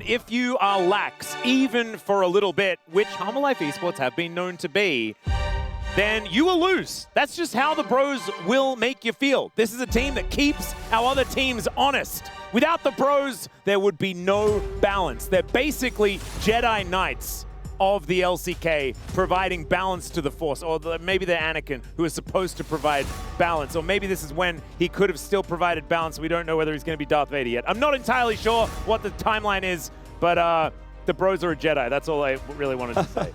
if you are lax, even for a little bit, which Life Esports have been known to be, then you will lose. That's just how the Bros will make you feel. This is a team that keeps our other teams honest. Without the Bros, there would be no balance. They're basically Jedi Knights of the LCK, providing balance to the Force. Or maybe they're Anakin, who is supposed to provide balance. Or maybe this is when he could have still provided balance. We don't know whether he's going to be Darth Vader yet. I'm not entirely sure what the timeline is, but the Bros are a Jedi. That's all I really wanted to say.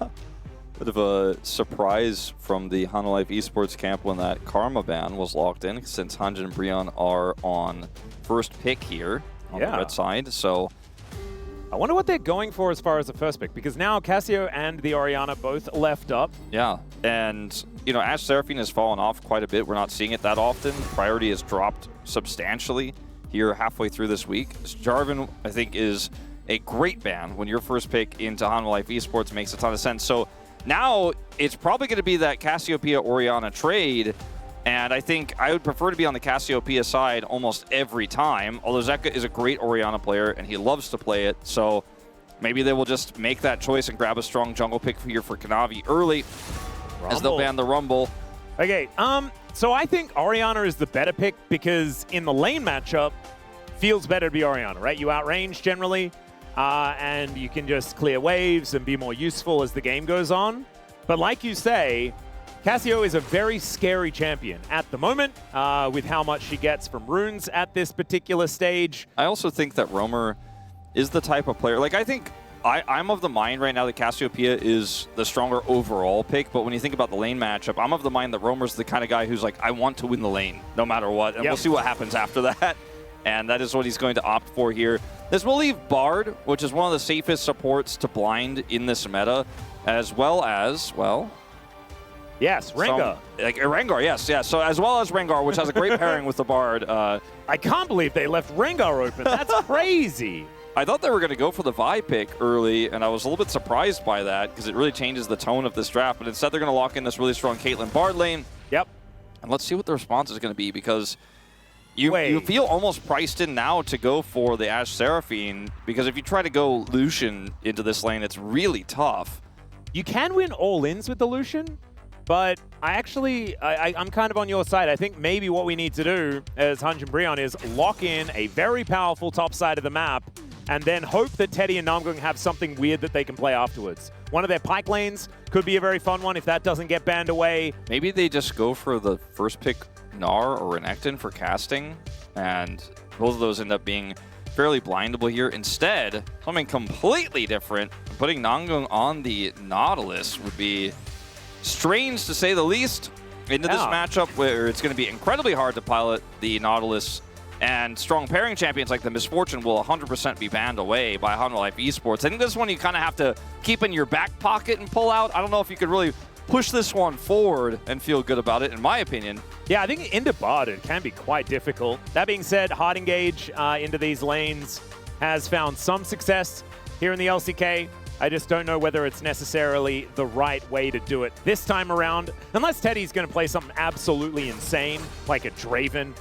Bit of a surprise from the Life Esports camp when that Karma ban was locked in, since Hanjin and Brion are on first pick here on the red side. So I wonder what they're going for as far as the first pick, because now Cassio and the Orianna both left up. Yeah, and you know, Ashe Seraphine has fallen off quite a bit. We're not seeing it that often. Priority has dropped substantially here halfway through this week. Jarvan, I think, is a great ban when your first pick into Life Esports. Makes a ton of sense. So now it's probably going to be that Cassiopeia-Orianna trade, and I think I would prefer to be on the Cassiopeia side almost every time, although Zeka is a great Orianna player, and he loves to play it, so maybe they will just make that choice and grab a strong jungle pick here for Kanavi early, as they'll ban the Rumble. Okay, so I think Orianna is the better pick, because in the lane matchup, feels better to be Orianna, right? You outrange generally, and you can just clear waves and be more useful as the game goes on. But like you say, Cassio is a very scary champion at the moment, with how much she gets from runes at this particular stage. I also think that Roamer is the type of player, like I think I'm of the mind right now that Cassiopeia is the stronger overall pick, but when you think about the lane matchup, I'm of the mind that Roamer's the kind of guy who's like, I want to win the lane no matter what, and we'll see what happens after that. And that is what he's going to opt for here. This will leave Bard, which is one of the safest supports to blind in this meta, as well as, well... Yes, Rengar. Rengar, yes. So as well as Rengar, which has a great pairing with the Bard. I can't believe they left Rengar open. That's crazy. I thought they were going to go for the Vi pick early, and I was a little bit surprised by that, because it really changes the tone of this draft. But instead, they're going to lock in this really strong Caitlyn Bard lane. Yep. And let's see what the response is going to be, because you feel almost priced in now to go for the Ashe Seraphine, because if you try to go Lucian into this lane, it's really tough. You can win all-ins with the Lucian, but I'm kind of on your side. I think maybe what we need to do as Hanjin Brion is lock in a very powerful top side of the map, and then hope that Teddy and Namgung have something weird that they can play afterwards. One of their pike lanes could be a very fun one if that doesn't get banned away. Maybe they just go for the first pick Gnar or Renekton for casting, and both of those end up being fairly blindable here. Instead, something completely different, putting Namgung on the Nautilus would be strange to say the least into this matchup, where it's going to be incredibly hard to pilot the Nautilus, and strong pairing champions like the Misfortune will 100% be banned away by Life Esports. I think this one you kind of have to keep in your back pocket and pull out. I don't know if you could really push this one forward and feel good about it, in my opinion. Yeah, I think into Bard it can be quite difficult. That being said, hard engage into these lanes has found some success here in the LCK. I just don't know whether it's necessarily the right way to do it this time around, unless Teddy's going to play something absolutely insane, like a Draven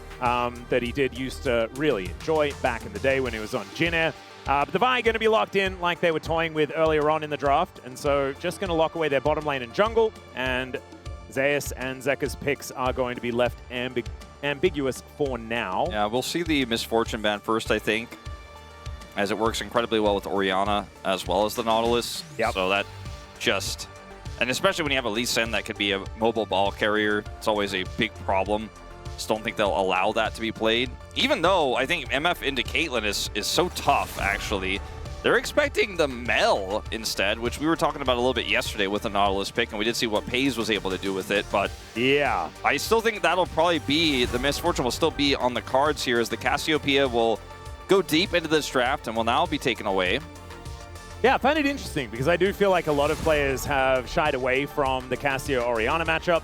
that he did used to really enjoy back in the day when he was on Jhin. But the Vi are going to be locked in like they were toying with earlier on in the draft, and so just going to lock away their bottom lane and jungle, and Zeus and Zeka's picks are going to be left ambiguous for now. Yeah, we'll see the Misfortune ban first, I think, as it works incredibly well with Orianna as well as the Nautilus. Yep. So that just, and especially when you have a Lee Sin that could be a mobile ball carrier, it's always a big problem. Just don't think they'll allow that to be played. Even though I think MF into Caitlyn is so tough, actually. They're expecting the Mel instead, which we were talking about a little bit yesterday with the Nautilus pick, and we did see what Pays was able to do with it, but yeah, I still think that'll probably be, the Misfortune will still be on the cards here, as the Cassiopeia will go deep into this draft and will now be taken away. Yeah, I find it interesting because I do feel like a lot of players have shied away from the Cassio-Orianna matchup.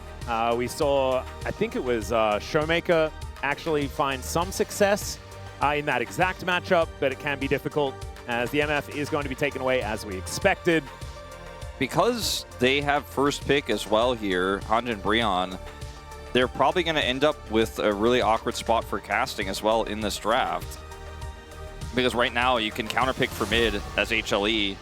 We saw, I think it was Showmaker actually find some success in that exact matchup, but it can be difficult as the MF is going to be taken away as we expected. Because they have first pick as well here, Hanjin Brion, they're probably going to end up with a really awkward spot for casting as well in this draft. Because right now you can counterpick for mid as HLE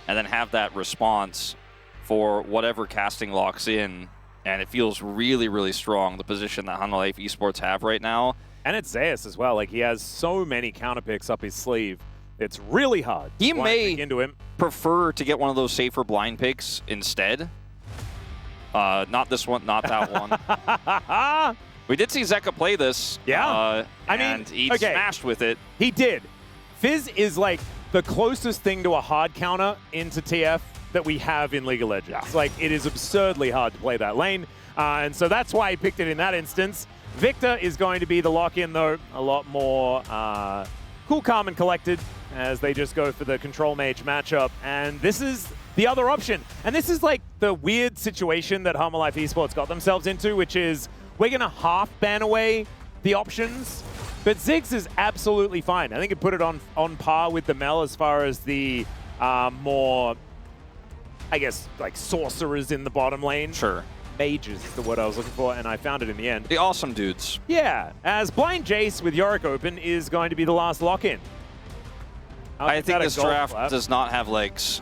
and then have that response for whatever casting locks in. And it feels really, really strong, the position that Hanwha Life Esports have right now. And it's Zeus as well. Like, he has so many counterpicks up his sleeve. It's really hard. He may into him. prefer to get one of those safer blind picks instead. Not this one, not that one. We did see Zeka play this. Yeah. And he smashed with it. He did. Fizz is like the closest thing to a hard counter into TF that we have in League of Legends. Yeah. Like, it is absurdly hard to play that lane. And so that's why he picked it in that instance. Victor is going to be the lock-in, though. A lot more cool, calm, and collected as they just go for the control mage matchup. And this is the other option. And this is like the weird situation that Hanwha Life Esports got themselves into, which is we're going to half ban away the options. But Ziggs is absolutely fine. I think it put it on par with the Mel as far as the more, I guess, like sorcerers in the bottom lane. Sure. Mages is the word I was looking for, and I found it in the end. The awesome dudes. Yeah, as Blind Jace with Yorick open is going to be the last lock-in. I think this draft does not have legs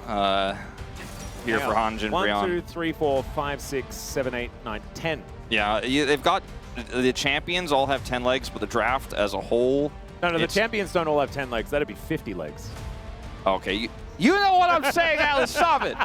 here for Hanjin Brion. 1, 2, 3, 4, 5, 6, 7, 8, 9, 10. Yeah, they've got the champions all have 10 legs, but the draft as a whole. No, the champions don't all have 10 legs. That'd be 50 legs. Okay, you know what I'm saying, Alex. Stop it.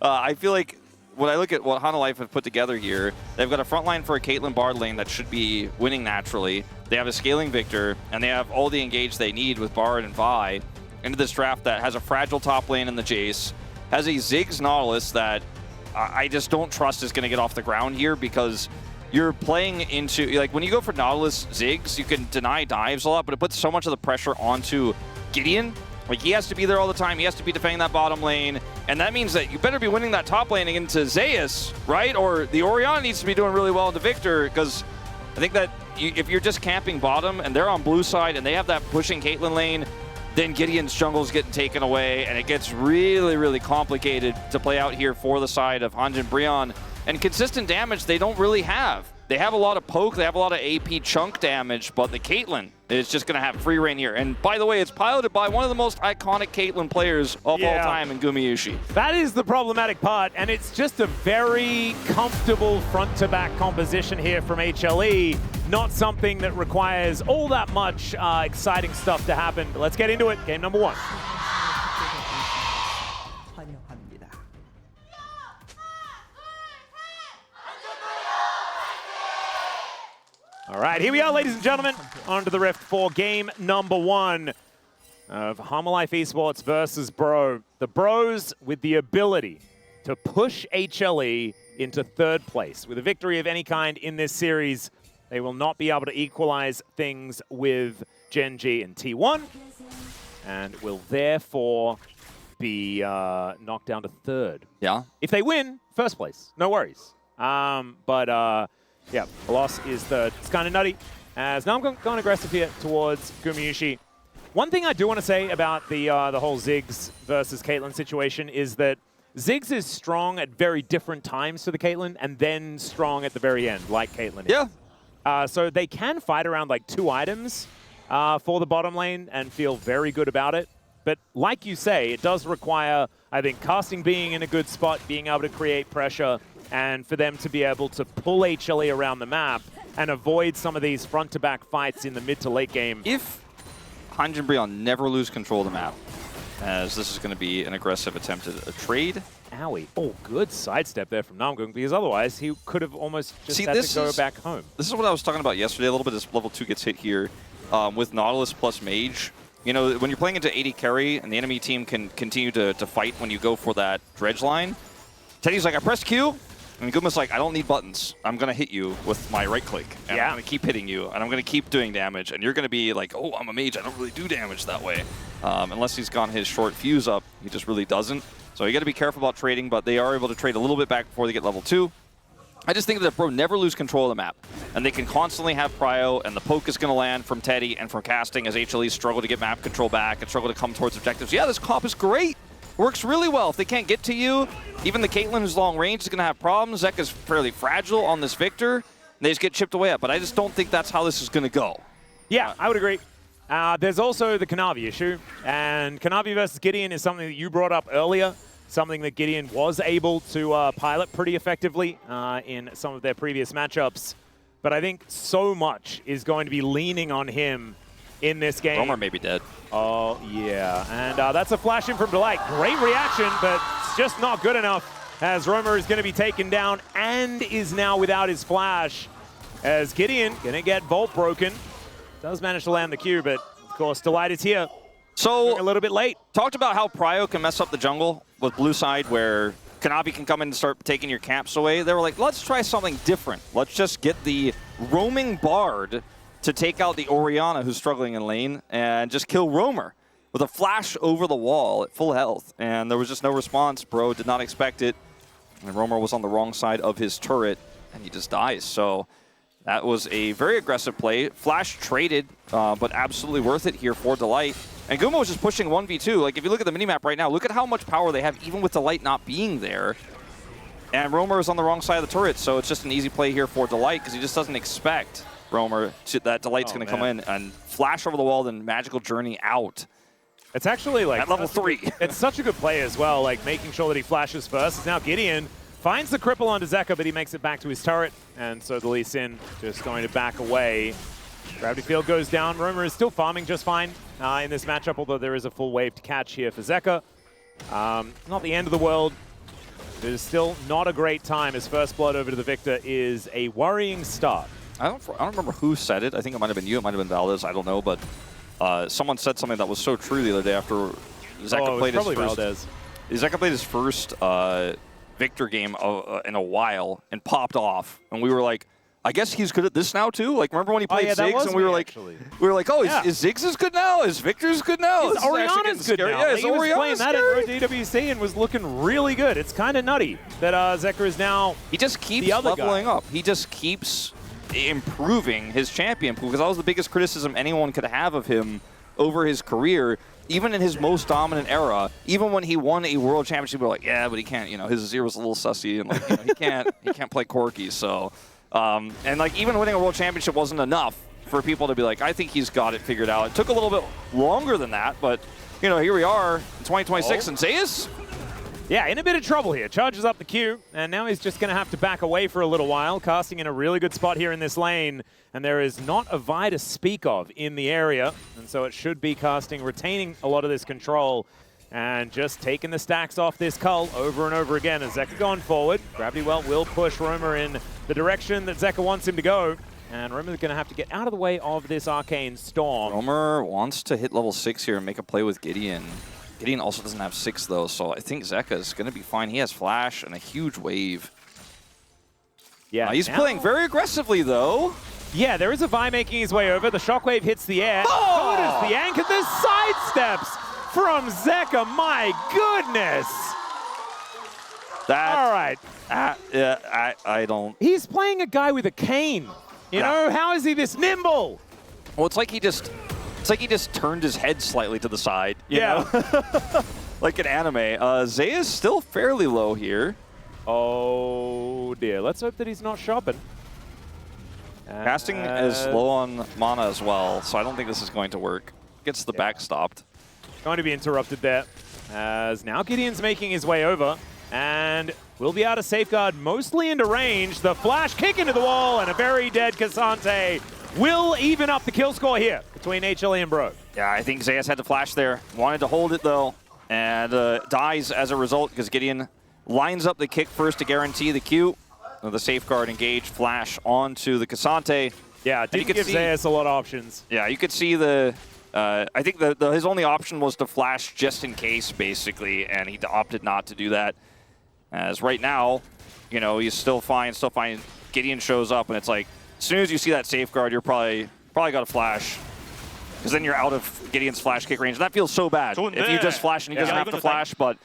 I feel like when I look at what Hanwha Life have put together here, they've got a front line for a Caitlyn Bard lane that should be winning naturally. They have a scaling Victor, and they have all the engage they need with Bard and Vi into this draft that has a fragile top lane in the Jace, has a Ziggs Nautilus that I just don't trust is going to get off the ground here because you're playing into, like, when you go for Nautilus Ziggs, you can deny dives a lot, but it puts so much of the pressure onto Gideon. Like, he has to be there all the time. He has to be defending that bottom lane. And that means that you better be winning that top lane into Zeus, right? Or the Orianna needs to be doing really well into Victor, because I think that if you're just camping bottom and they're on blue side and they have that pushing Caitlyn lane, then Gideon's jungle's getting taken away, and it gets really, really complicated to play out here for the side of Hanjin Brion. And consistent damage they don't really have. They have a lot of poke, they have a lot of AP chunk damage, but the Caitlyn is just going to have free reign here. And by the way, it's piloted by one of the most iconic Caitlyn players of all time in Gumayusi. That is the problematic part, and it's just a very comfortable front-to-back composition here from HLE. Not something that requires all that much exciting stuff to happen. But let's get into it. Game number 1. All right, here we are, ladies and gentlemen, onto the Rift for game number 1 of Hanwha Life Esports versus Bro. The Bros with the ability to push HLE into 3rd place. With a victory of any kind in this series, they will not be able to equalize things with Gen G and T1, and will therefore be knocked down to 3rd. Yeah. If they win, 1st place, no worries. Yeah, the loss is 3rd. It's kind of nutty, as now I'm going aggressive here towards Gumayusi. One thing I do want to say about the whole Ziggs versus Caitlyn situation is that Ziggs is strong at very different times to the Caitlyn, and then strong at the very end, like Caitlyn is. Yeah. So they can fight around like 2 items for the bottom lane and feel very good about it. But like you say, it does require, I think, casting being in a good spot, being able to create pressure, and for them to be able to pull HLE around the map and avoid some of these front-to-back fights in the mid to late game. If Hanjin Brion never lose control of the map, as this is going to be an aggressive attempt at a trade. Owie. Oh, good sidestep there from Namgung, because otherwise he could have almost just had to go back home. This is what I was talking about yesterday a little bit as level 2 gets hit here with Nautilus plus Mage. You know, when you're playing into 80 carry and the enemy team can continue to fight when you go for that dredge line, Teddy's like, I pressed Q, and Guma's like, I don't need buttons. I'm going to hit you with my right click, and I'm going to keep hitting you, and I'm going to keep doing damage, and you're going to be like, oh, I'm a mage. I don't really do damage that way. Unless he's got his short fuse up, he just really doesn't. So you got to be careful about trading, but they are able to trade a little bit back before they get level 2. I just think that Bro never lose control of the map, and they can constantly have prio, and the poke is going to land from Teddy and from casting as HLE struggle to get map control back and struggle to come towards objectives. Yeah, this comp is great. Works really well. If they can't get to you, even the Caitlyn who's long range is going to have problems. Zek is fairly fragile on this Victor, and they just get chipped away at. But I just don't think that's how this is going to go. Yeah, I would agree. There's also the Kanavi issue, and Kanavi versus Gideon is something that you brought up earlier, something that Gideon was able to pilot pretty effectively in some of their previous matchups. But I think so much is going to be leaning on him in this game. Romer may be dead. Oh, yeah. And that's a flash in from Delight. Great reaction, but it's just not good enough as Romer is going to be taken down and is now without his flash. As Gideon going to get Vault broken. Does manage to land the Q, but of course Delight is here. So a little bit late. Talked about how Prio can mess up the jungle with blue side where Kanavi can come in and start taking your camps away. They were like, let's try something different. Let's just get the roaming Bard to take out the Orianna who's struggling in lane and just kill Romer with a flash over the wall at full health. And there was just no response. Bro did not expect it. And Romer was on the wrong side of his turret and he just dies. So that was a very aggressive play. Flash traded, but absolutely worth it here for Delight. And Gumo was just pushing 1v2. Like, if you look at the minimap right now, look at how much power they have, even with Delight not being there. And Romer is on the wrong side of the turret, so it's just an easy play here for Delight, because he just doesn't expect Romer that Delight's going to come in and flash over the wall, then magical journey out. It's actually like... At level 3. It's such a good play as well, like making sure that he flashes first. It's now Gideon finds the cripple onto Zeka, but he makes it back to his turret. And so the Lee Sin just going to back away. Gravity Field goes down. Romer is still farming just fine in this matchup, although there is a full wave to catch here for Zeka. Not the end of the world. It is still not a great time as First Blood over to the Victor is a worrying start. I don't remember who said it. I think it might have been you. It might have been Valdez. I don't know, but someone said something that was so true the other day after Zeka played his first. Valdez. Zeka played his first Victor game in a while and popped off, and we were like, I guess he's good at this now too. Like, remember when he played Ziggs, and we were like, oh, is Ziggs as good now? Is Victor's good now? Is Orianna's good now? Yeah, he was playing that at DWC and was looking really good. It's kind of nutty that Zeka is now. He just keeps leveling up. He just keeps improving his champion pool, because that was the biggest criticism anyone could have of him over his career. Even in his most dominant era, even when he won a world championship, we were like, yeah, but he can't. You know, his Azir was a little sussy, and like, he can't play Corki. So. And like, even winning a world championship wasn't enough for people to be like, I think he's got it figured out. It took a little bit longer than that, but you know, here we are in 2026, and Zeus? Yeah, in a bit of trouble here. Charges up the Q, and now he's just going to have to back away for a little while, casting in a really good spot here in this lane, and there is not a Vi to speak of in the area, and so it should be casting, retaining a lot of this control, and just taking the stacks off this Cull over and over again as Zeka going forward. Gravity Well will push Romer in the direction that Zeka wants him to go. And Romer's going to have to get out of the way of this Arcane Storm. Romer wants to hit level 6 here and make a play with Gideon. Gideon also doesn't have 6 though, so I think Zeka is going to be fine. He has Flash and a huge wave. Yeah, he's playing very aggressively though. Yeah, there is a Vi making his way over. The Shockwave hits the air. Oh! Notice the anchor, the sidesteps from Zeka, my goodness! All right. Yeah, I don't... He's playing a guy with a cane. You know, how is he this nimble? Well, it's like he just turned his head slightly to the side. You know? Like an anime. Zay is still fairly low here. Oh dear, let's hope that he's not shopping. Casting is low on mana as well, so I don't think this is going to work. Gets the back stopped. Going to be interrupted there, as now Gideon's making his way over, and will be able to safeguard mostly into range. The flash kick into the wall, and a very dead Cassante will even up the kill score here between HLE and Bro. Yeah, I think Zayas had to flash there. Wanted to hold it though, and dies as a result because Gideon lines up the kick first to guarantee the Q. The safeguard engage flash onto the Cassante. Yeah, didn't give Zayas a lot of options. Yeah, you could see the... I think his only option was to flash just in case, basically, and he opted not to do that. As right now, you know, he's still fine, Gideon shows up, and it's like, as soon as you see that safeguard, you're probably got to flash. Because then you're out of Gideon's flash kick range. And that feels so bad if you just flash and he doesn't have to flash, but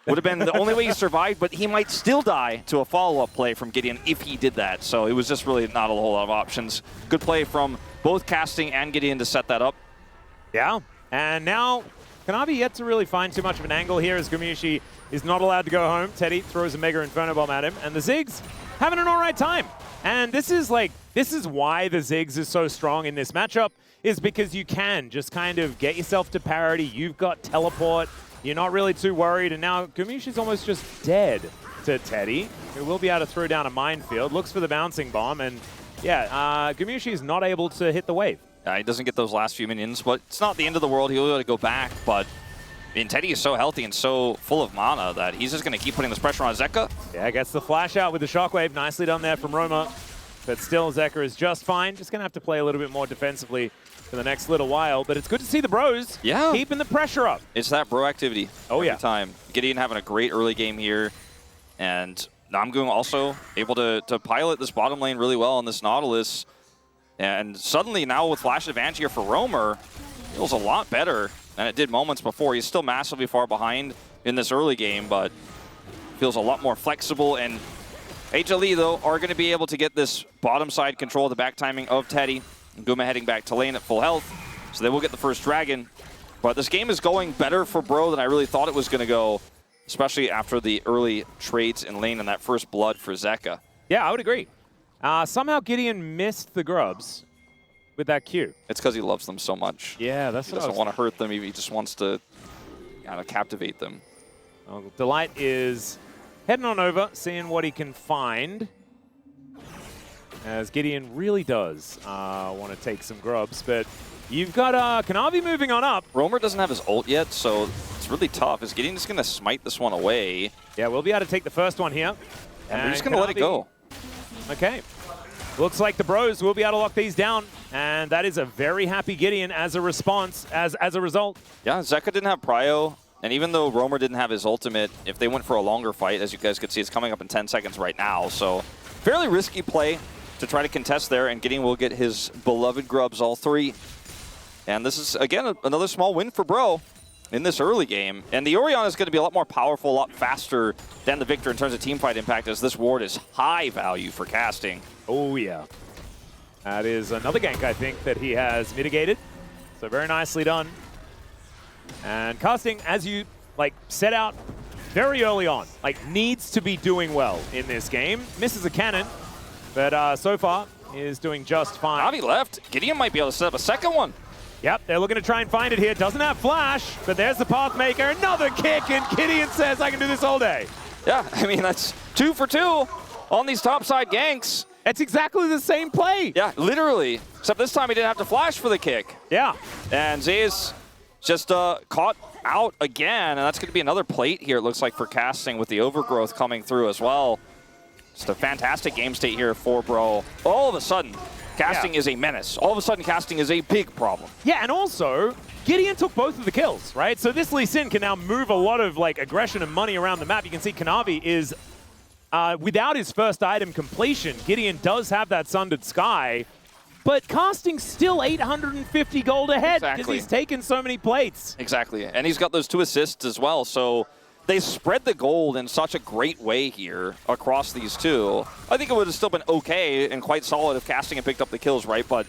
would have been the only way he survived, but he might still die to a follow-up play from Gideon if he did that. So it was just really not a whole lot of options. Good play from both Casting and Gideon to set that up. Yeah, and now Kanavi yet to really find too much of an angle here as Gumiushi is not allowed to go home. Teddy throws a Mega Inferno Bomb at him, and the Ziggs having an all right time. And this is why the Ziggs is so strong in this matchup, is because you can just kind of get yourself to parity. You've got teleport. You're not really too worried. And now Gumish is almost just dead to Teddy, who will be able to throw down a minefield. Looks for the bouncing bomb. And yeah, Gumish is not able to hit the wave. He doesn't get those last few minions, but it's not the end of the world. He'll be able to go back. But I mean, Teddy is so healthy and so full of mana that he's just going to keep putting this pressure on Zeka. Yeah, gets the flash out with the shockwave. Nicely done there from Roma. But still, Zeka is just fine. Just going to have to play a little bit more defensively for the next little while. But it's good to see the bros keeping the pressure up. It's that bro activity every time. Gideon having a great early game here. And Namgung also able to pilot this bottom lane really well on this Nautilus. And suddenly now with flash advantage here for Roamer, feels a lot better than it did moments before. He's still massively far behind in this early game, but feels a lot more flexible. And HLE, though, are going to be able to get this bottom side control of the back timing of Teddy. Guma heading back to lane at full health, so they will get the first dragon. But this game is going better for Bro than I really thought it was going to go, especially after the early trades in lane and that first blood for Zeka. Yeah, I would agree. Somehow Gideon missed the grubs with that Q. It's because he loves them so much. Yeah, that's he what doesn't want to hurt them. He just wants to kind of captivate them. Well, Delight is heading on over, seeing what he can find. As Gideon really does want to take some grubs, but you've got Kanavi moving on up. Roamer doesn't have his ult yet, so it's really tough. Is Gideon just going to smite this one away? Yeah, we'll be able to take the first one here. And we're just going to let it go. Okay. Looks like the bros will be able to lock these down, and that is a very happy Gideon as a response, as a result. Yeah, Zeka didn't have prio, and even though Roamer didn't have his ultimate, if they went for a longer fight, as you guys could see, it's coming up in 10 seconds right now, so fairly risky play to try to contest there, and Gideon will get his beloved grubs, all three. And this is, again, another small win for Bro in this early game. And the Orion is going to be a lot more powerful, a lot faster than the Victor in terms of teamfight impact, as this ward is high value for casting. Oh, yeah. That is another gank, I think, that he has mitigated. So very nicely done. And casting, as you set out very early on, needs to be doing well in this game. Misses a cannon, but so far is doing just fine. Navi left. Gideon might be able to set up a second one. Yep, they're looking to try and find it here. Doesn't have flash, but there's the Pathmaker. Another kick, and Gideon says, I can do this all day. Yeah, I mean, that's 2 for 2 on these topside ganks. It's exactly the same play. Yeah, literally. Except this time he didn't have to flash for the kick. Yeah. And Zayas just caught out again, and that's going to be another plate here, it looks like, for casting with the overgrowth coming through as well. Just a fantastic game state here for Bro. All of a sudden, casting is a menace. All of a sudden, casting is a big problem. Yeah, and also, Gideon took both of the kills, right? So this Lee Sin can now move a lot of aggression and money around the map. You can see Kanavi is, without his first item completion, Gideon does have that Sundered Sky, but casting's still 850 gold ahead because he's taken so many plates. Exactly, and he's got those 2 assists as well, so they spread the gold in such a great way here across these two. I think it would have still been okay and quite solid if casting had picked up the kills, right? But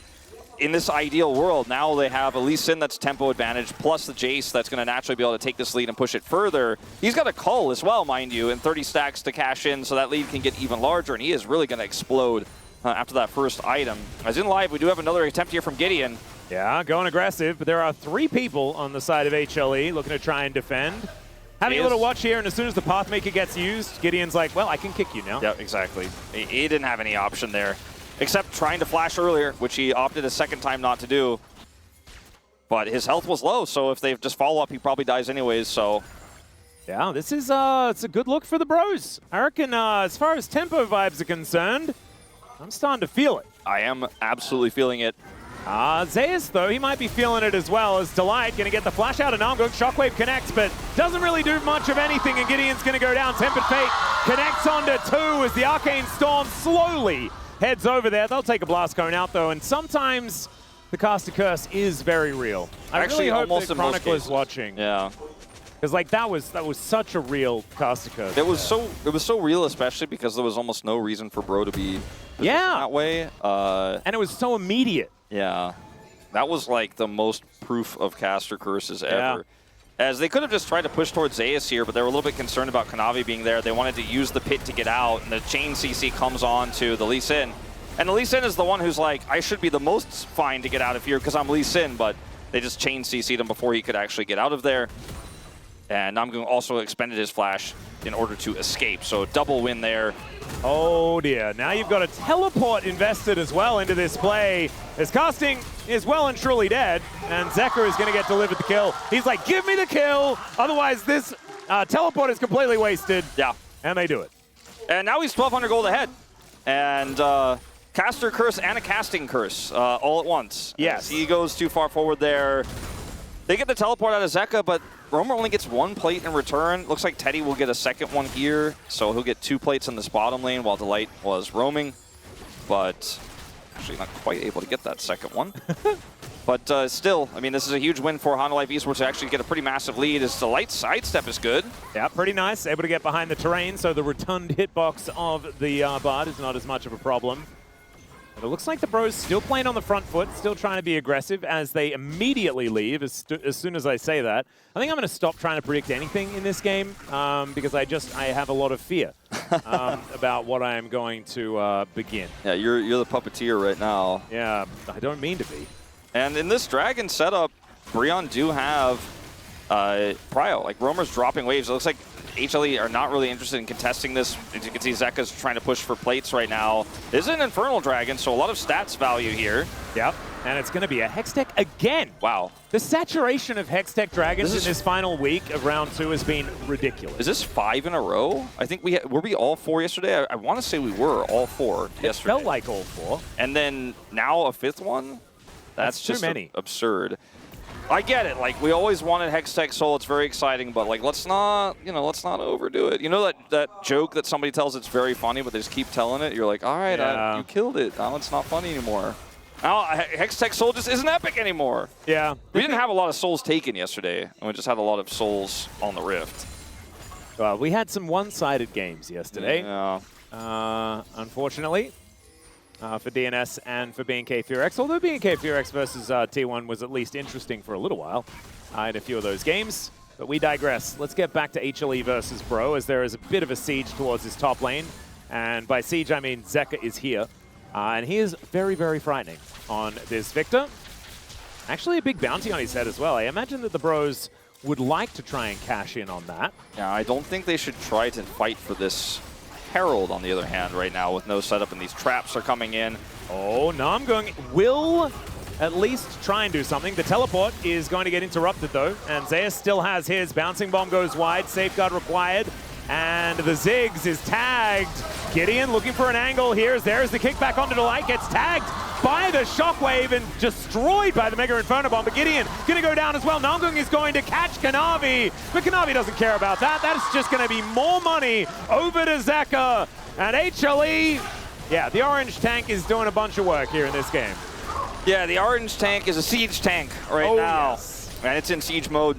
in this ideal world, now they have a Lee Sin that's tempo advantage, plus the Jace that's going to naturally be able to take this lead and push it further. He's got a Cull as well, mind you, and 30 stacks to cash in, so that lead can get even larger, and he is really going to explode after that first item. As in live, we do have another attempt here from Gideon. Yeah, going aggressive, but there are 3 people on the side of HLE looking to try and defend. Having a little watch here, and as soon as the Pathmaker gets used, Gideon's like, well, I can kick you now. Yeah, exactly. He didn't have any option there, except trying to flash earlier, which he opted a second time not to do. But his health was low, so if they just follow up, he probably dies anyways, so. Yeah, this is it's a good look for the bros. I reckon as far as tempo vibes are concerned, I'm starting to feel it. I am absolutely feeling it. Zayas, though, he might be feeling it as well, as Delight going to get the flash out of Namgung. Shockwave connects, but doesn't really do much of anything, and Gideon's going to go down. Tempered Fate connects onto 2 as the Arcane Storm slowly heads over there. They'll take a Blast Cone out, though, and sometimes the Caster Curse is very real. I really hope that Chronicler's watching. Yeah. Because that was such a real Caster Curse. It was so real, especially because there was almost no reason for Bro to be that way. And it was so immediate. Yeah, that was like the most proof of caster curses ever. as they could have just tried to push towards Zeus here, but they were a little bit concerned about Kanavi being there. They wanted to use the pit to get out, and the chain CC comes on to the Lee Sin. And the Lee Sin is the one who's like, I should be the most fine to get out of here because I'm Lee Sin, but they just chain CC'd him before he could actually get out of there. And Namgung also expended his flash in order to escape, so double win there. Oh dear, now you've got a teleport invested as well into this play. As Casting is well and truly dead, and Zeka is going to get delivered the kill. He's like, give me the kill, otherwise this teleport is completely wasted. Yeah. And they do it. And now he's 1,200 gold ahead. And caster curse and a casting curse all at once. Yes. As he goes too far forward there. They get the teleport out of Zeka, but Romer only gets 1 plate in return. Looks like Teddy will get a second one here, so he'll get 2 plates in this bottom lane while Delight was roaming. But actually not quite able to get that second one. But still, I mean, this is a huge win for Honda Life Esports to actually get a pretty massive lead as Delight's sidestep is good. Yeah, pretty nice. Able to get behind the terrain, so the rotund hitbox of the Bard is not as much of a problem. But it looks like the Bros still playing on the front foot, still trying to be aggressive as they immediately leave as soon as I say that. I think I'm going to stop trying to predict anything in this game because I have a lot of fear about what I am going to begin. Yeah, you're the puppeteer right now. Yeah, I don't mean to be. And in this Dragon setup, Brion do have Prio. Like, Romer's dropping waves. It looks like HLE are not really interested in contesting this. As you can see, Zeka's trying to push for plates right now. This is an Infernal Dragon, so a lot of stats value here. Yep, and it's going to be a Hextech again. Wow. The saturation of Hextech Dragons in this final week of round 2 has been ridiculous. Is this 5 in a row? I think were we all 4 yesterday? I want to say we were all 4 yesterday. It felt like all 4. And then now a 5th one? That's too just many. Absurd. I get it. Like, we always wanted Hextech Soul. It's very exciting, but like, let's not overdo it. You know that joke that somebody tells it's very funny, but they just keep telling it. You're like, all right, yeah. You killed it. Now it's not funny anymore. Now Hextech Soul just isn't epic anymore. Yeah. We didn't have a lot of souls taken yesterday, and we just had a lot of souls on the Rift. Well, we had some one-sided games yesterday. Yeah. Unfortunately. For DNS and for BNK Furex, although BNK Furex versus T1 was at least interesting for a little while in a few of those games. But we digress. Let's get back to HLE versus Bro, as there is a bit of a siege towards his top lane. And by siege, I mean Zeka is here. And he is very, very frightening on this Victor. Actually, a big bounty on his head as well. I imagine that the Bros would like to try and cash in on that. Yeah, I don't think they should try to fight for this Herald, on the other hand, right now with no setup, and these traps are coming in. Oh, Namgung will at least try and do something. The teleport is going to get interrupted, though, and Zeus still has his. Bouncing bomb goes wide, safeguard required, and the Ziggs is tagged. Gideon looking for an angle here. There's the kickback onto Delight, gets tagged by the Shockwave and destroyed by the Mega Inferno Bomb, but Gideon going to go down as well. Namgung is going to catch Kanavi, but Kanavi doesn't care about that. That's just going to be more money over to Zeka, and HLE, yeah, the orange tank is doing a bunch of work here in this game. Yeah, the orange tank is a siege tank right now. Yes. And it's in siege mode,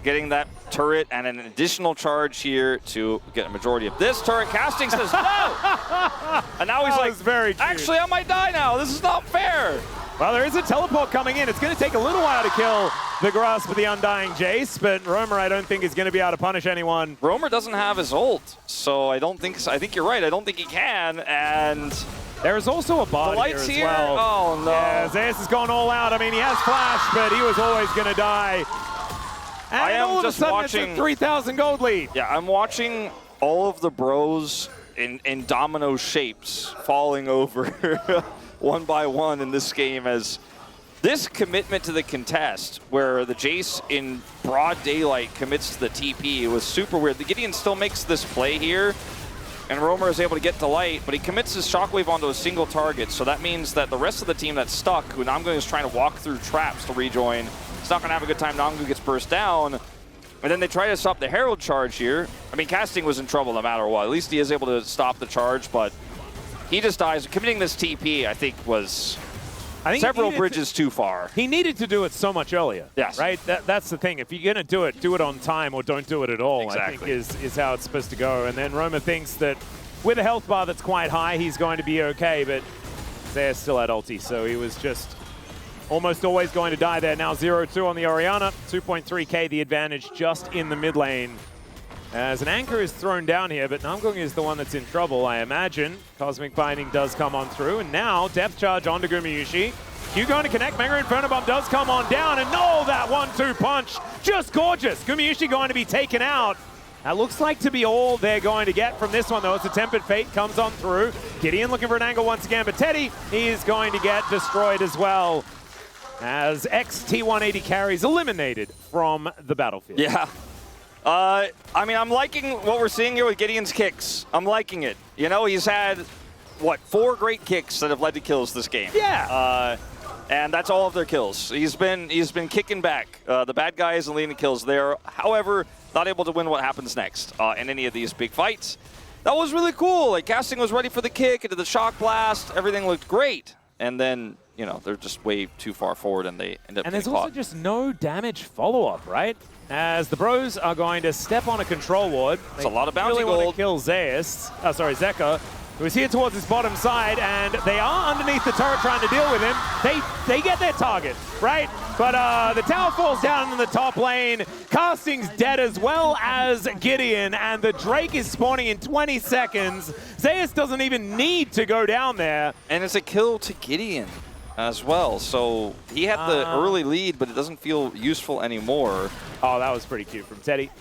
getting that turret and an additional charge here to get a majority of this turret. Casting says no! And now he's like, very cute. Actually, I might die now. This is not fair. Well, there is a teleport coming in. It's going to take a little while to kill the Grasp of the Undying Jace, but Romer, I don't think, is going to be able to punish anyone. Romer doesn't have his ult, so I think you're right. I don't think he can, and there is also a bot here as well. Oh, no. Yeah, Zeus has gone all out. I mean, he has flash, but he was always going to die. And I am all of just a sudden, watching, it's a 3,000 gold lead. Yeah, I'm watching all of the Bros in domino shapes falling over one by one in this game, as this commitment to the contest, where the Jace in broad daylight commits to the TP, was super weird. The Gideon still makes this play here, and Romer is able to get Delight, but he commits his Shockwave onto a single target, so that means that the rest of the team that's stuck, who Namgung is trying to walk through traps to rejoin, it's not going to have a good time. Namgung gets burst down, and then they try to stop the Herald charge here. I mean, Casting was in trouble no matter what. At least he is able to stop the charge, but he just dies. Committing this TP, I think, was several bridges too far. He needed to do it so much earlier. Yes. Right? That's the thing. If you're going to do it on time or don't do it at all, exactly. I think is how it's supposed to go. And then Romer thinks that with a health bar that's quite high, he's going to be okay, but Zeus still had ulti, so he was just almost always going to die there. Now 0-2 on the Orianna, 2.3k the advantage just in the mid lane. As an anchor is thrown down here, but Namgung is the one that's in trouble, I imagine. Cosmic Binding does come on through, and now Depth Charge onto Gumayusi. Q going to connect, Mega Inferno Bomb does come on down, and no, that 1-2 punch, just gorgeous. Gumayusi going to be taken out. That looks like to be all they're going to get from this one, though. It's a Tempered Fate, comes on through. Gideon looking for an angle once again, but Teddy, he is going to get destroyed as well, as XT180 carries eliminated from the battlefield. Yeah. I mean, I'm liking what we're seeing here with Gideon's kicks. I'm liking it. You know, he's had, what, 4 great kicks that have led to kills this game. Yeah. And that's all of their kills. He's been kicking back. The bad guy isn't leading kills there. However, not able to win what happens next in any of these big fights. That was really cool. Like, Casting was ready for the kick, into the shock blast. Everything looked great. And then, you know, they're just way too far forward and they end up And there's getting also caught. just no damage follow-up, right? As the Bros are going to step on a control ward. It's a lot of bounty really want gold. to kill Zeka, who is here towards his bottom side, and they are underneath the turret trying to deal with him. They get their target, right? But the tower falls down in the top lane. Casting's dead as well as Gideon, and the Drake is spawning in 20 seconds. Zeus doesn't even need to go down there. And it's a kill to Gideon as well. So he had the early lead, but it doesn't feel useful anymore. Oh, that was pretty cute from Teddy.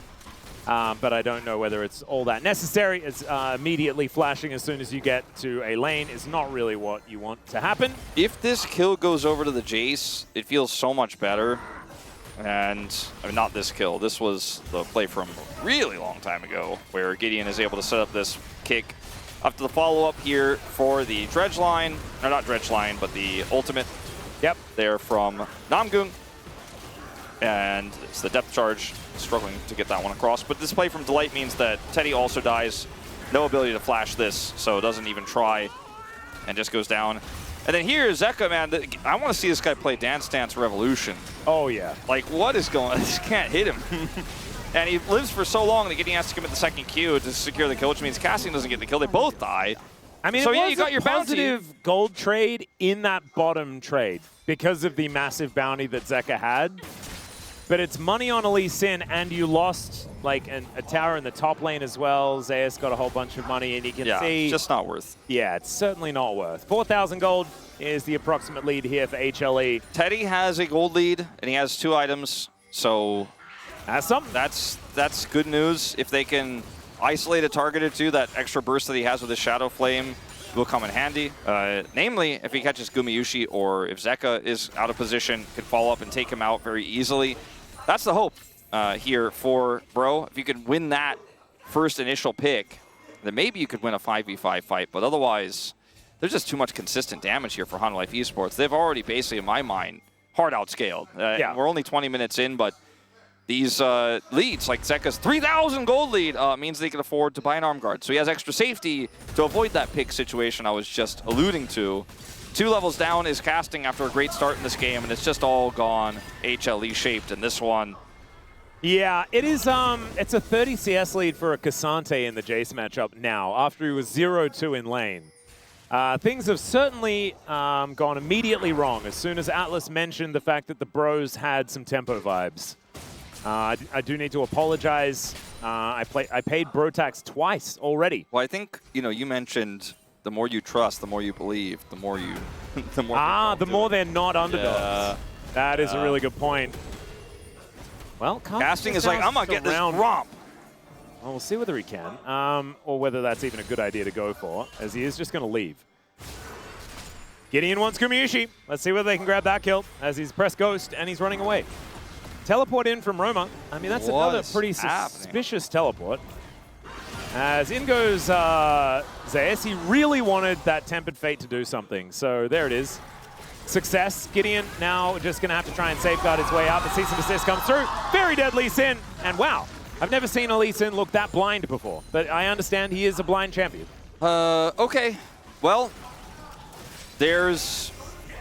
But I don't know whether it's all that necessary. It's immediately flashing as soon as you get to a lane is not really what you want to happen. If this kill goes over to the Jace, it feels so much better. And, I mean, not this kill. This was the play from a really long time ago where Gideon is able to set up this kick. Up to the follow-up here for the dredge line. Or not dredge line, but the ultimate. Yep. There from Namgung. And it's the depth charge, struggling to get that one across. But this play from Delight means that Teddy also dies. No ability to flash this, so doesn't even try. And just goes down. And then here, Zeka, man, I want to see this guy play Dance Dance Revolution. Oh, yeah. Like, what is going on? I just can't hit him. And he lives for so long that Gideon has to commit the second Q to secure the kill, which means Casting doesn't get the kill. They both die. I mean, so it yeah, was you got a your bounty. positive gold trade in that bottom trade because of the massive bounty that Zeka had. But it's money on Lee Sin, and you lost like a tower in the top lane as well. Zeus got a whole bunch of money, and you can see... Yeah, just not worth. Yeah, it's certainly not worth. 4,000 gold is the approximate lead here for HLE. Teddy has a gold lead, and he has 2 items, so... That's something. That's good news. If they can isolate a target or two, that extra burst that he has with his Shadow Flame will come in handy. Namely, if he catches Gumayusi or if Zeka is out of position, can follow up and take him out very easily. That's the hope here for Bro. If you could win that first initial pick, then maybe you could win a 5v5 fight. But otherwise, there's just too much consistent damage here for Hanwha Life Esports. They've already basically, in my mind, hard outscaled. Yeah. We're only 20 minutes in, but these leads, like Zeka's 3,000 gold lead, means they can afford to buy an arm guard. So he has extra safety to avoid that pick situation I was just alluding to. 2 levels down is Casting after a great start in this game, and it's just all gone HLE shaped in this one. Yeah, it is. It's a 30 CS lead for a Cassante in the Jace matchup now, after he was 0-2 in lane. Things have certainly gone immediately wrong as soon as Atlas mentioned the fact that the Bros had some tempo vibes. I do need to apologize. I paid bro tax twice already. Well, I think, you know, you mentioned the more you trust, the more you believe, the more you... the more they're not underdogs. Yeah. That is a really good point. Well, Casting is like, I'm going to get this romp. Well, we'll see whether he can, or whether that's even a good idea to go for, as he is just going to leave. Gideon wants Gumayusi. Let's see whether they can grab that kill, as he's pressed Ghost, and he's running away. Teleport in from Roma. I mean, that's another pretty suspicious teleport. As in goes Zeus. He really wanted that Tempered Fate to do something. So there it is. Success. Gideon now just going to have to try and safeguard his way out. The cease and desist comes through. Very dead Lee Sin. And wow, I've never seen a Lee Sin look that blind before. But I understand he is a blind champion. Okay. Well, there's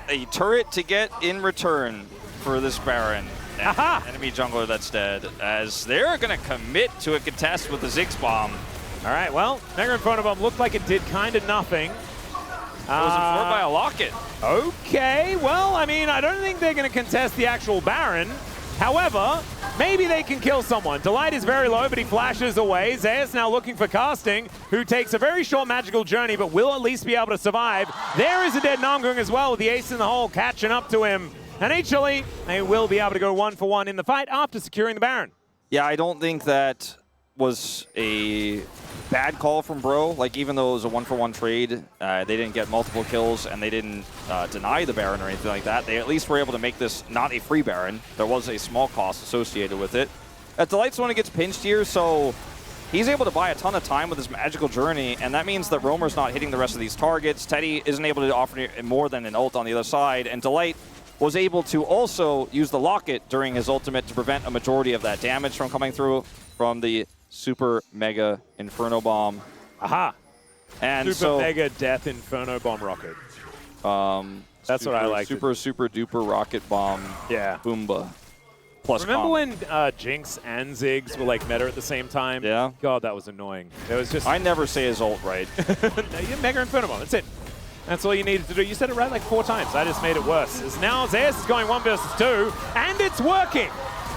a turret to get in return for this Baron. Enemy jungler that's dead, as they're going to commit to a contest with the Ziggs Bomb. All right, well, Mega Inferno Bomb looked like it did kind of nothing. It was informed by a Locket. Okay, well, I mean, I don't think they're going to contest the actual Baron. However, maybe they can kill someone. Delight is very low, but he flashes away. Zeus now looking for Casting, who takes a very short magical journey, but will at least be able to survive. There is a dead Namgung as well, with the ace in the hole catching up to him. And HLE, they will be able to go 1-for-1 in the fight after securing the Baron. Yeah, I don't think that was a bad call from Bro. Like, even though it was a 1-for-1 trade, they didn't get multiple kills and they didn't deny the Baron or anything like that. They at least were able to make this not a free Baron. There was a small cost associated with it. Delight's the one who gets pinched here, so he's able to buy a ton of time with his magical journey, and that means that Roamer's not hitting the rest of these targets. Teddy isn't able to offer more than an ult on the other side, and Delight was able to also use the Locket during his ultimate to prevent a majority of that damage from coming through from the Super Mega Inferno Bomb. Aha! And Super Mega Death Inferno Bomb Rocket. That's what I like. Super duper Rocket Bomb. Yeah. Boomba. Plus Remember when Jinx and Ziggs were like meta at the same time? Yeah. God, that was annoying. It was just... I never say his ult right. Mega Inferno Bomb, that's it. That's all you needed to do. You said it right like 4 times. I just made it worse. As now Zeus is going 1 versus 2, and it's working.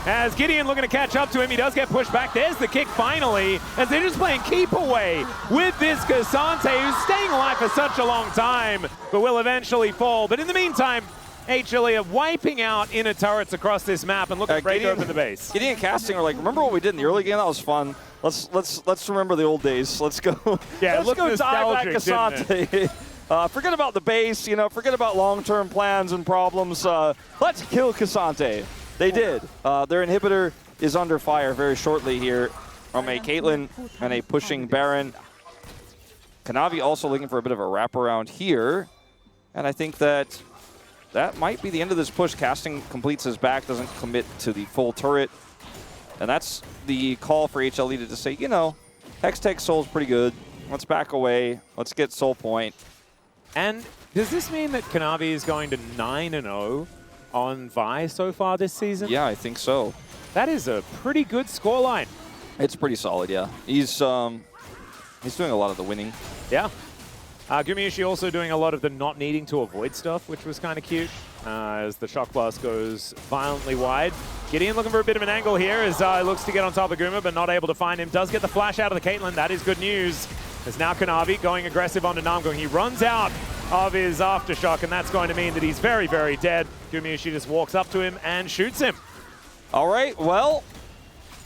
As Gideon looking to catch up to him, he does get pushed back. There's the kick finally, as they're just playing keep away with this Cassante, who's staying alive for such a long time, but will eventually fall. But in the meantime, HLE are wiping out inner turrets across this map and looking to break open the base. Gideon and Casting are like, remember what we did in the early game? That was fun. Let's remember the old days. Let's go. Yeah, let's go dive at Cassante. Forget about the base, forget about long-term plans and problems. Let's kill Cassante. They did. Their inhibitor is under fire very shortly here from a Caitlyn and a pushing Baron. Kanavi also looking for a bit of a wraparound here. And I think that might be the end of this push. Casting completes his back, doesn't commit to the full turret. And that's the call for HLE to just say, Hextech Soul's pretty good. Let's back away. Let's get Soul Point. And does this mean that Kanavi is going to 9-0 on Vi so far this season? Yeah, I think so. That is a pretty good scoreline. It's pretty solid, yeah. He's doing a lot of the winning. Yeah. Gumiushi also doing a lot of the not needing to avoid stuff, which was kind of cute, as the Shock Blast goes violently wide. Gideon looking for a bit of an angle here as looks to get on top of Guma, but not able to find him. Does get the flash out of the Caitlyn. That is good news. As now Kanavi going aggressive onto Namgung. He runs out of his Aftershock, and that's going to mean that he's very, very dead. Gumiushi just walks up to him and shoots him. All right, well,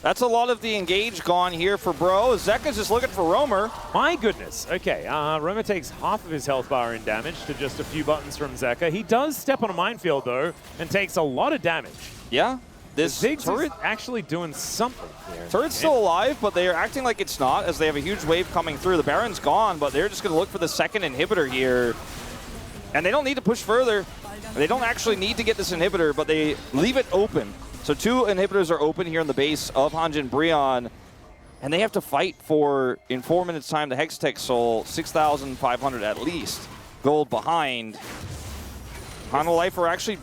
that's a lot of the engage gone here for Bro. Zeka's just looking for Roamer. My goodness. Okay, Roamer takes half of his health bar in damage to just a few buttons from Zeka. He does step on a minefield, though, and takes a lot of damage. Yeah. This Ziggs turret is actually doing something here. Turret's still alive, but they are acting like it's not, as they have a huge wave coming through. The Baron's gone, but they're just going to look for the second inhibitor here. And they don't need to push further. They don't actually need to get this inhibitor, but they leave it open. So 2 inhibitors are open here in the base of Hanjin Brionne, and they have to fight for, in 4 minutes time, the Hextech Soul, 6,500 at least, gold behind. Hanwha Life are actually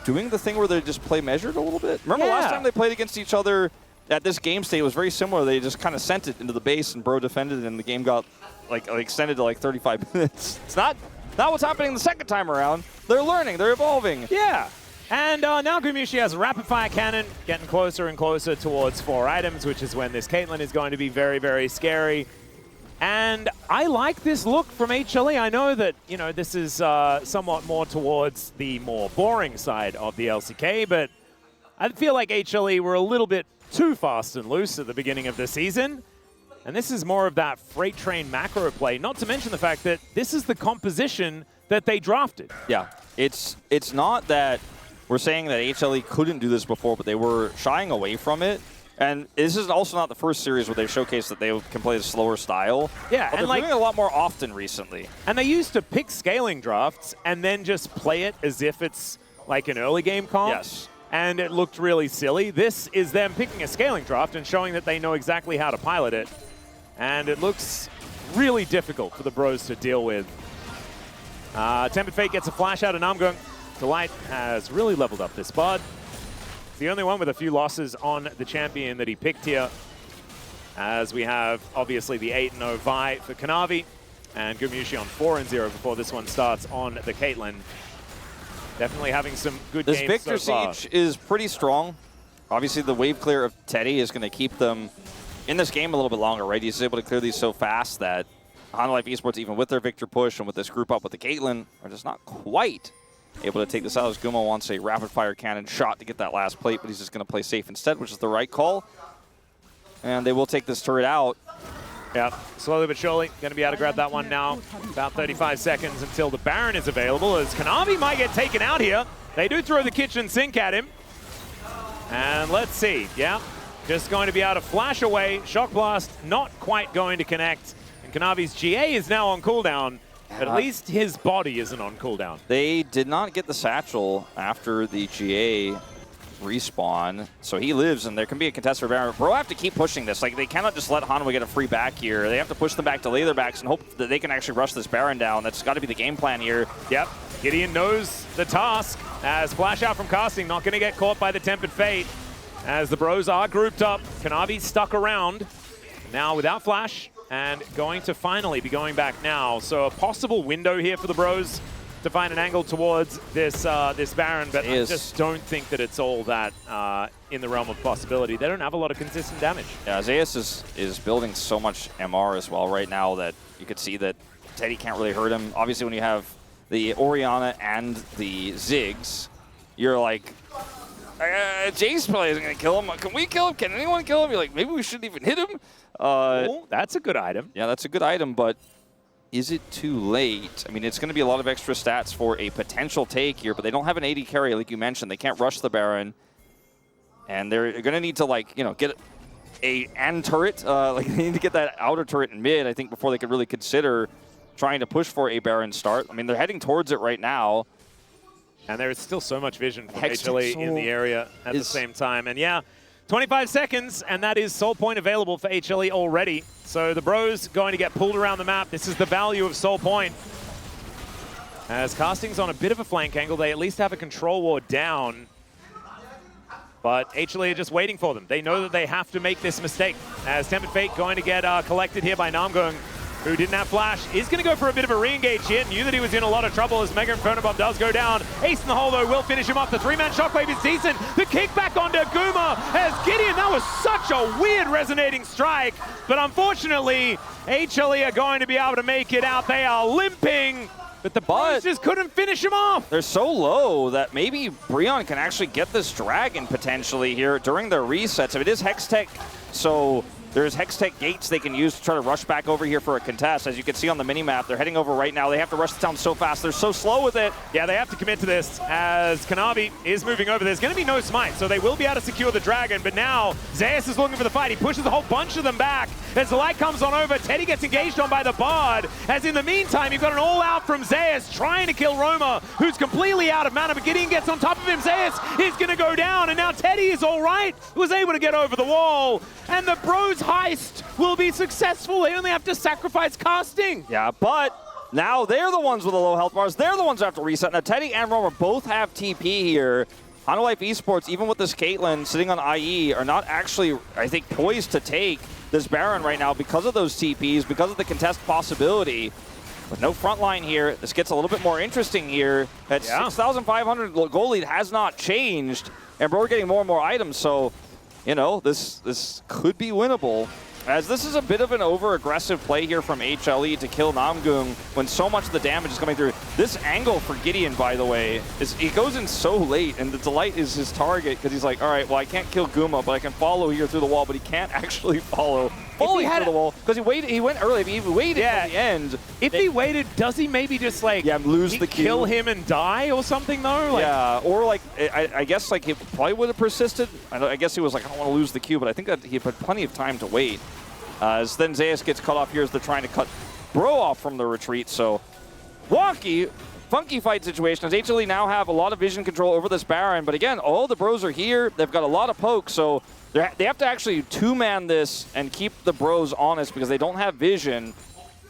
doing the thing where they just play measured a little bit. Remember last time they played against each other at this game state, it was very similar. They just kind of sent it into the base and Bro defended it, and the game got like extended to like 35 minutes. It's not what's happening the second time around. They're learning, they're evolving. Yeah. And now Gumiushi has a rapid fire cannon, getting closer and closer towards 4 items, which is when this Caitlyn is going to be very, very scary. And I like this look from HLE. I know that, this is somewhat more towards the more boring side of the LCK, but I feel like HLE were a little bit too fast and loose at the beginning of the season. And this is more of that freight train macro play, not to mention the fact that this is the composition that they drafted. Yeah, it's not that we're saying that HLE couldn't do this before, but they were shying away from it. And this is also not the first series where they've showcased that they can play a slower style. Yeah, but and they're doing it a lot more often recently. And they used to pick scaling drafts and then just play it as if it's like an early game comp. Yes. And it looked really silly. This is them picking a scaling draft and showing that they know exactly how to pilot it. And it looks really difficult for the Bros to deal with. Tempered Fate gets a flash out of Namgung. Delight has really leveled up this spot. The only one with a few losses on the champion that he picked here, as we have obviously the 8-0 Vi for Kanavi. And Gumushi on 4-0 before this one starts on the Caitlyn. Definitely having some good This games Victor so far. Siege is pretty strong. Obviously, the wave clear of Teddy is going to keep them in this game a little bit longer, right? He's able to clear these so fast that Honda Life Esports, even with their Victor push and with this group up with the Caitlyn, are just not quite able to take this out as Gumo wants a rapid-fire cannon shot to get that last plate, but he's just going to play safe instead, which is the right call. And they will take this turret out. Yeah, slowly but surely, going to be able to grab that one now. About 35 seconds until the Baron is available, as Kanavi might get taken out here. They do throw the kitchen sink at him. And let's see, yeah, just going to be able to flash away. Shock Blast not quite going to connect. And Kanavi's GA is now on cooldown, but at least his body isn't on cooldown. They did not get the satchel after the GA respawn, so he lives, and there can be a contest for Baron. Bro have to keep pushing this. Like, they cannot just let Hanwha get a free back here. They have to push them back to lay their backs and hope that they can actually rush this Baron down. That's got to be the game plan here. Yep, Gideon knows the task, as flash out from casting, not going to get caught by the Tempered Fate, as the bros are grouped up. Kanavi stuck around, now without flash, and going to finally be going back now. So a possible window here for the bros to find an angle towards this this Baron, but I just don't think that it's all that in the realm of possibility. They don't have a lot of consistent damage. Yeah, Zayas is building so much MR as well right now that you could see that Teddy can't really hurt him. Obviously, when you have the Orianna and the Ziggs, you're like, Jace probably isn't going to kill him. Can we kill him? Can anyone kill him? You're like, maybe we shouldn't even hit him. Oh, that's a good item. Yeah, that's a good item, but is it too late? I mean, it's going to be a lot of extra stats for a potential take here, but they don't have an AD carry, like you mentioned. They can't rush the Baron, and they're going to need to, like, you know, get a end turret. Like, they need to get that outer turret in mid, I think, before they could really consider trying to push for a Baron start. I mean, they're heading towards it right now. And there is still so much vision from HLE in the area at the same time. And yeah, 25 seconds, and that is Soul Point available for HLE already. So the bros going to get pulled around the map. This is the value of Soul Point. As casting's on a bit of a flank angle, they at least have a control ward down. But HLE are just waiting for them. They know that they have to make this mistake. As Tempered Fate going to get collected here by Namgung, who didn't have flash, is going to go for a bit of a re-engage here. Knew that he was in a lot of trouble as Mega Inferno Bomb does go down. Ace in the hole, though, will finish him off. The three-man shockwave is decent. The kickback onto Guma as Gideon. That was such a weird resonating strike. But unfortunately, HLE are going to be able to make it out. They are limping, but the Bros just couldn't finish him off. They're so low that maybe Breon can actually get this Dragon potentially here during their resets. If it is Hextech, so there's Hextech gates they can use to try to rush back over here for a contest. As you can see on the minimap, they're heading over right now. They have to rush the town so fast. They're so slow with it. Yeah, they have to commit to this as Kanavi is moving over. There's going to be no smite, so they will be able to secure the Dragon. But now, Zayas is looking for the fight. He pushes a whole bunch of them back. As the light comes on over, Teddy gets engaged on by the Bard. As in the meantime, you've got an all-out from Zayas trying to kill Roma, who's completely out of mana. But Gideon gets on top of him. Zayas is going to go down, and now Teddy is all right. Was able to get over the wall. And the Bros heist will be successful. They only have to sacrifice casting. Yeah, but now they're the ones with the low health bars. They're the ones who have to reset. Now, Teddy and Roma both have TP here. Honda Life Esports, even with this Caitlyn sitting on IE, are not actually, I think, poised to take this Baron right now because of those TPs, because of the contest possibility. With no front line here, this gets a little bit more interesting here. That 6,500 goal lead has not changed, and we're getting more and more items, so, you know, this could be winnable. As this is a bit of an over-aggressive play here from HLE to kill Namgung when so much of the damage is coming through. This angle for Gideon, by the way, he goes in so late, and the Delight is his target because he's like, all right, well, I can't kill Guma, but I can follow here through the wall, but he can't actually follow fully through the wall because he went early. If he waited at the end. If he waited, does he maybe just like lose the Q? Kill him and die or something though? Like, yeah, or like I guess like he probably would have persisted. I guess he was like, I don't want to lose the Q, but I think that he had plenty of time to wait. As then Zayas gets cut off here as they're trying to cut Bro off from the retreat. So wonky, funky fight situation as HLE now have a lot of vision control over this Baron. But again, all the Bros are here. They've got a lot of pokes, so they have to actually two-man this and keep the Bros honest because they don't have vision.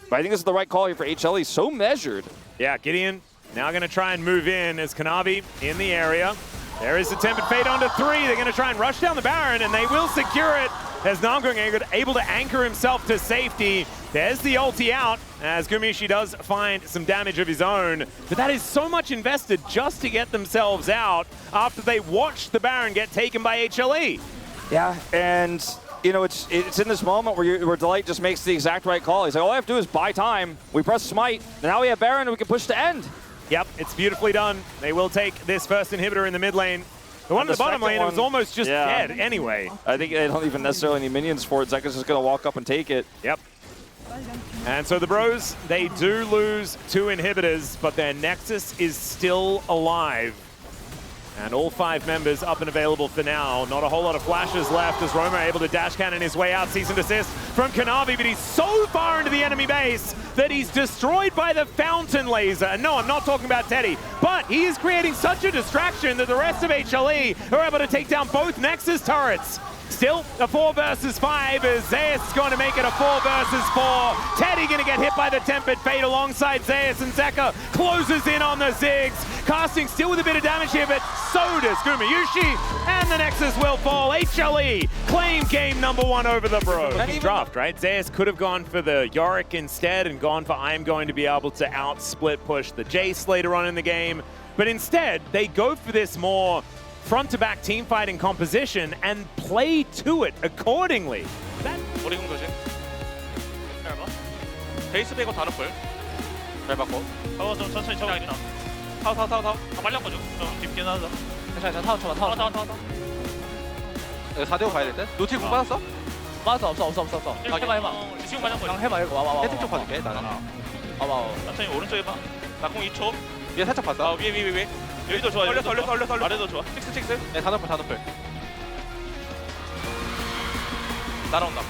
But I think this is the right call here for HLE. So measured. Yeah, Gideon now going to try and move in as Kanavi in the area. There is the Tempered Fate onto 3. They're going to try and rush down the Baron, and they will secure it as Namgung able to anchor himself to safety. There's the ulti out, as Gumishi does find some damage of his own. But that is so much invested just to get themselves out after they watched the Baron get taken by HLE. Yeah, and you know, it's in this moment where Delight just makes the exact right call. He's like, all I have to do is buy time. We press Smite. Now we have Baron and we can push to end. Yep, it's beautifully done. They will take this first inhibitor in the mid lane. The one in the bottom lane was almost just dead anyway. I think they don't even necessarily need minions for it. Zeka's just going to walk up and take it. Yep. And so the Bros, they do lose 2 inhibitors, but their Nexus is still alive. And all 5 members up and available for now. Not a whole lot of flashes left as Roma able to dash cannon his way out. Cease and desist from Kanavi, but he's so far into the enemy base that he's destroyed by the fountain laser. And no, I'm not talking about Teddy, but he is creating such a distraction that the rest of HLE are able to take down both Nexus turrets. Still a 4 versus 5 as Zeus is going to make it a 4 versus 4. Teddy going to get hit by the Tempered Fate alongside Zeus, and Zeka closes in on the Ziggs. Casting still with a bit of damage here, but so does Gumayushi, and the Nexus will fall. HLE claim game number 1 over the Bros. Draft, right? Zeus could have gone for the Yorick instead and gone for I'm going to be able to out-split push the Jace later on in the game. But instead, they go for this more front-to-back team fighting composition and play to it accordingly. 머리 공 조심. 잘 봐. 베이스 빼고 다른 볼. 잘 받고. 좀 천천히 쳐야겠다. 타워. 다 말렸거든. 좀 깊긴 하다. 괜찮아. 타워. 이거 4대5 가야 될 듯? 노틸 공 받았어? 맞아. 없어. 해봐. 지금 맞은 거야. 해봐 이거 와봐. 헤드 쪽 봐줄게 나는. 와봐. 천천히 오른쪽에 봐. 나공 2초. 위에 살짝 봤어. 위에. 여기도 좋아. 걸렸어. 아래도 좋아. 칙스. 네, 4덮을. 날아온다.